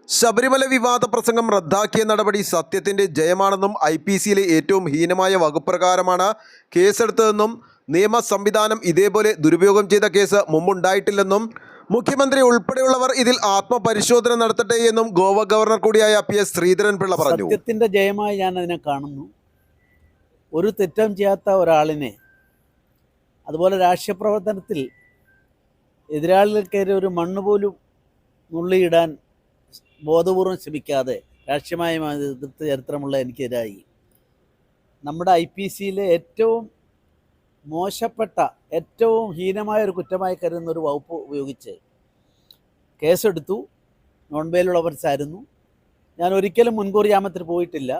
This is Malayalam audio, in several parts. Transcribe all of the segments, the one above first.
ശബരിമല വിവാദ പ്രസംഗം റദ്ദാക്കിയ നടപടി സത്യത്തിന്റെ ജയമാണെന്നും IPCയിലെ ഏറ്റവും ഹീനമായ വകുപ്രകാരമാണ് കേസെടുത്തതെന്നും നിയമ സംവിധാനം ഇതേപോലെ ദുരുപയോഗം ചെയ്ത കേസ് മുമ്പുണ്ടായിട്ടില്ലെന്നും മുഖ്യമന്ത്രി ഉൾപ്പെടെയുള്ളവർ ഇതിൽ ആത്മപരിശോധന നടത്തട്ടെ എന്നും ഗോവ ഗവർണർ കൂടിയായ PS ശ്രീധരൻപിള്ള പറഞ്ഞു. സത്യത്തിന്റെ ജയമായി ഞാൻ അതിനെ കാണുന്നു. ഒരു തെറ്റും ചെയ്യാത്ത ഒരാളിനെ, അതുപോലെ രാഷ്ട്രീയ പ്രവർത്തനത്തിൽ എതിരാളികൾക്കെതിരെ ഒരു മണ്ണ് പോലും നുള്ളിയിടാൻ ബോധപൂർവം ശ്രമിക്കാതെ രാഷ്ട്രീയമായി എതിർത്ത ചരിത്രമുള്ള എനിക്കെതിരായി നമ്മുടെ IPCയിലെ ഏറ്റവും മോശപ്പെട്ട, ഏറ്റവും ഹീനമായ ഒരു കുറ്റമായി കരുതുന്ന ഒരു വകുപ്പ് ഉപയോഗിച്ച് കേസെടുത്തു. നോൺ ബെയിലുള്ള ഓഫൻസായിരുന്നു. ഞാൻ ഒരിക്കലും മുൻകൂർ ജാമ്യത്തിന് പോയിട്ടില്ല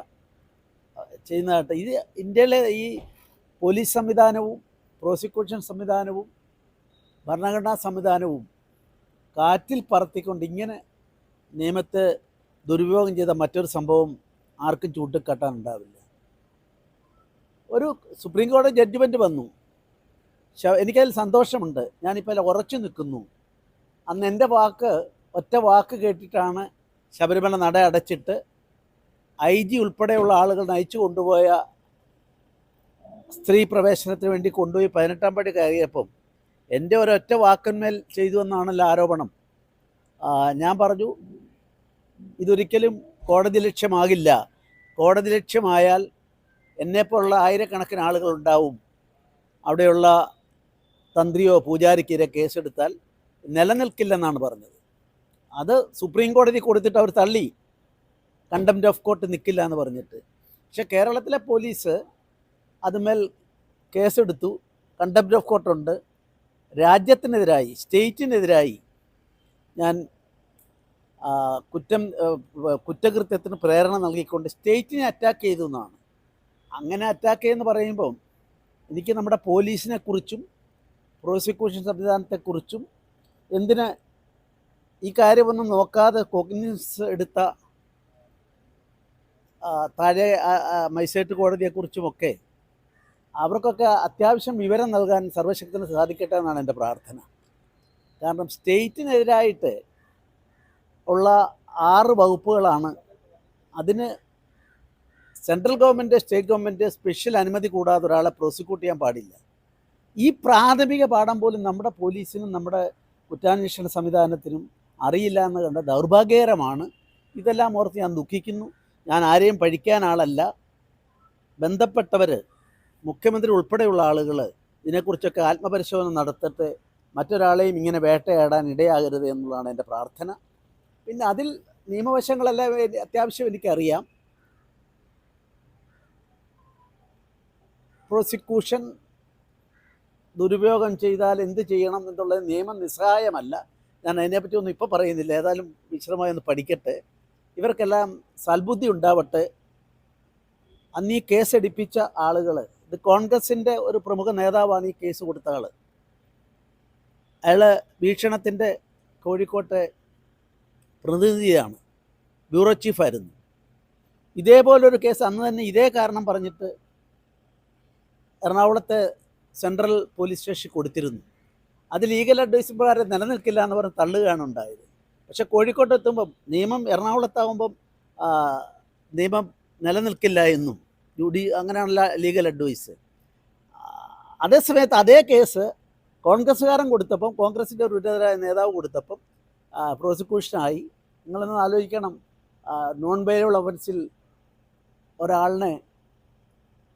ചെയ്യുന്നതായിട്ട്. ഇത് ഇന്ത്യയിലെ ഈ പോലീസ് സംവിധാനവും പ്രോസിക്യൂഷൻ സംവിധാനവും ഭരണഘടനാ സംവിധാനവും കാറ്റിൽ പറത്തിക്കൊണ്ട് ഇങ്ങനെ നിയമത്തെ ദുരുപയോഗം ചെയ്ത മറ്റൊരു സംഭവം ആർക്കും ചൂണ്ടിക്കാട്ടാനുണ്ടാവില്ല. ഒരു സുപ്രീം കോടതി ജഡ്ജ്മെൻറ്റ് വന്നു. എനിക്കതിൽ സന്തോഷമുണ്ട്. ഞാനിപ്പോൾ ഉറച്ചു നിൽക്കുന്നു. അന്ന് എൻ്റെ ഒറ്റ വാക്ക് കേട്ടിട്ടാണ് ശബരിമല നട അടച്ചിട്ട് IG ഉൾപ്പെടെയുള്ള ആളുകൾ നയിച്ചു കൊണ്ടുപോയ സ്ത്രീ പ്രവേശനത്തിന് വേണ്ടി കൊണ്ടുപോയി 18-ാം പടി കയറിയപ്പം എൻ്റെ ഒരൊറ്റ വാക്കിന്മേൽ ചെയ്തു എന്നാണല്ലോ ആരോപണം. ഞാൻ പറഞ്ഞു, ഇതൊരിക്കലും കോടതി ലക്ഷ്യമാകില്ല. കോടതി ലക്ഷ്യമായാൽ എന്നെപ്പോലുള്ള ആയിരക്കണക്കിന് ആളുകളുണ്ടാവും. അവിടെയുള്ള തന്ത്രിയോ പൂജാരിക്കെതിരെ കേസെടുത്താൽ നിലനിൽക്കില്ലെന്നാണ് പറഞ്ഞത്. അത് സുപ്രീം കോടതി കൊടുത്തിട്ട് അവർ തള്ളി. കണ്ടംപ്റ്റ് ഓഫ് കോർട്ട് നിൽക്കില്ല എന്ന് പറഞ്ഞിട്ട്. പക്ഷേ കേരളത്തിലെ പോലീസ് അതുമേൽ കേസെടുത്തു. Contempt of കോർട്ടുണ്ട്. രാജ്യത്തിനെതിരായി, സ്റ്റേറ്റിനെതിരായി ഞാൻ കുറ്റകൃത്യത്തിന് പ്രേരണ നൽകിക്കൊണ്ട് സ്റ്റേറ്റിനെ അറ്റാക്ക് ചെയ്തു എന്നാണ്. അങ്ങനെ അറ്റാക്ക് ചെയ്യുമെന്ന് പറയുമ്പം എനിക്ക് നമ്മുടെ പോലീസിനെ കുറിച്ചും പ്രോസിക്യൂഷൻ സംവിധാനത്തെക്കുറിച്ചും എന്തിന് ഈ കാര്യമൊന്നും നോക്കാതെ കോഗ്നിസൻസ് എടുത്ത താഴെ മജിസ്ട്രേറ്റ് കോടതിയെക്കുറിച്ചുമൊക്കെ അവർക്കൊക്കെ അത്യാവശ്യം വിവരം നൽകാൻ സർവശക്തിന് സാധിക്കട്ടെ എന്നാണ് എൻ്റെ പ്രാർത്ഥന. കാരണം സ്റ്റേറ്റിനെതിരായിട്ട് ഉള്ള 6 വകുപ്പുകളാണ്. അതിന് central government, state government special അനുമതി കൂടാതെ ഒരാളെ പ്രോസിക്യൂട്ട് ചെയ്യാൻ പാടില്ല. ഈ പ്രാഥമിക പാഠം പോലും നമ്മുടെ പോലീസിനും നമ്മുടെ കുറ്റാന്വേഷണ സംവിധാനത്തിനും അറിയില്ല എന്ന് കണ്ട ദൗർഭാഗ്യകരമാണ്. ഇതെല്ലാം ഓർത്ത് ഞാൻ ദുഃഖിക്കുന്നു. ഞാൻ ആരെയും പഴിക്കാൻ ആളല്ല. ബന്ധപ്പെട്ടവർ, മുഖ്യമന്ത്രി ഉൾപ്പെടെയുള്ള ആളുകൾ ഇതിനെക്കുറിച്ചൊക്കെ ആത്മപരിശോധന നടത്തിയിട്ട് മറ്റൊരാളെയും ഇങ്ങനെ വേട്ടയാടാൻ ഇടയാകരുത് എന്നുള്ളതാണ് എൻ്റെ പ്രാർത്ഥന. പിന്നെ അതിൽ നിയമവശങ്ങളെല്ലാം അത്യാവശ്യം എനിക്കറിയാം. പ്രോസിക്യൂഷൻ ദുരുപയോഗം ചെയ്താൽ എന്ത് ചെയ്യണം എന്നുള്ളത് നിയമം നിസ്സഹായമല്ല. ഞാൻ അതിനെപ്പറ്റി ഒന്നും ഇപ്പോൾ പറയുന്നില്ല. ഏതായാലും വിശദമായി ഒന്ന് പഠിക്കട്ടെ. ഇവർക്കെല്ലാം സൽബുദ്ധി ഉണ്ടാവട്ടെ. അന്ന് ഈ കേസെടുപ്പിച്ച ആളുകൾ, ഇത് കോൺഗ്രസിൻ്റെ ഒരു പ്രമുഖ നേതാവാണ് ഈ കേസ് കൊടുത്ത ആൾ. അയാൾ വീക്ഷണത്തിൻ്റെ കോഴിക്കോട്ടെ പ്രതിനിധിയാണ്, ബ്യൂറോ ചീഫായിരുന്നു. ഇതേപോലൊരു കേസ് അന്ന് തന്നെ ഇതേ കാരണം പറഞ്ഞിട്ട് എറണാകുളത്തെ സെൻട്രൽ പോലീസ് സ്റ്റേഷൻ കൊടുത്തിരുന്നു. അത് ലീഗൽ അഡ്വൈസ് പ്രകാരം നിലനിൽക്കില്ല എന്ന് പറഞ്ഞ് തള്ളുകയാണ് ഉണ്ടായത്. പക്ഷേ കോഴിക്കോട്ട് എത്തുമ്പം നിയമം, എറണാകുളത്താകുമ്പം നിയമം നിലനിൽക്കില്ല എന്നും അങ്ങനെയുള്ള ലീഗൽ അഡ്വൈസ്. അതേസമയത്ത് അതേ കേസ് കോൺഗ്രസ്സുകാരൻ കൊടുത്തപ്പം, കോൺഗ്രസിൻ്റെ ഒരു ഉന്നതരായ നേതാവ് കൊടുത്തപ്പം പ്രോസിക്യൂഷനായി. നിങ്ങളൊന്ന് ആലോചിക്കണം, നോൺ ബെയിലബിൾ ഒഫൻസിൽ ഒരാളിനെ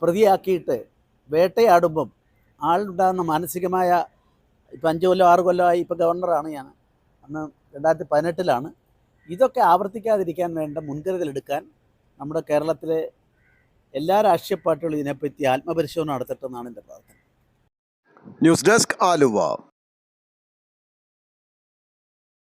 പ്രതിയാക്കിയിട്ട് വേട്ടയാടുമ്പം ആളുണ്ടാകുന്ന മാനസികമായ, ഇപ്പം 5 കൊല്ലം 6 കൊല്ലമായി, ഇപ്പോൾ ഗവർണറാണ് ഞാൻ, അന്ന് 2018-ലാണ്. ഇതൊക്കെ ആവർത്തിക്കാതിരിക്കാൻ വേണ്ട മുൻകരുതലെടുക്കാൻ നമ്മുടെ കേരളത്തിലെ എല്ലാ രാഷ്ട്രീയ പാർട്ടികളും ഇതിനെപ്പറ്റി ആത്മപരിശോധന നടത്തട്ടെന്നാണ് എൻ്റെ പ്രാർത്ഥന. News desk Aluva.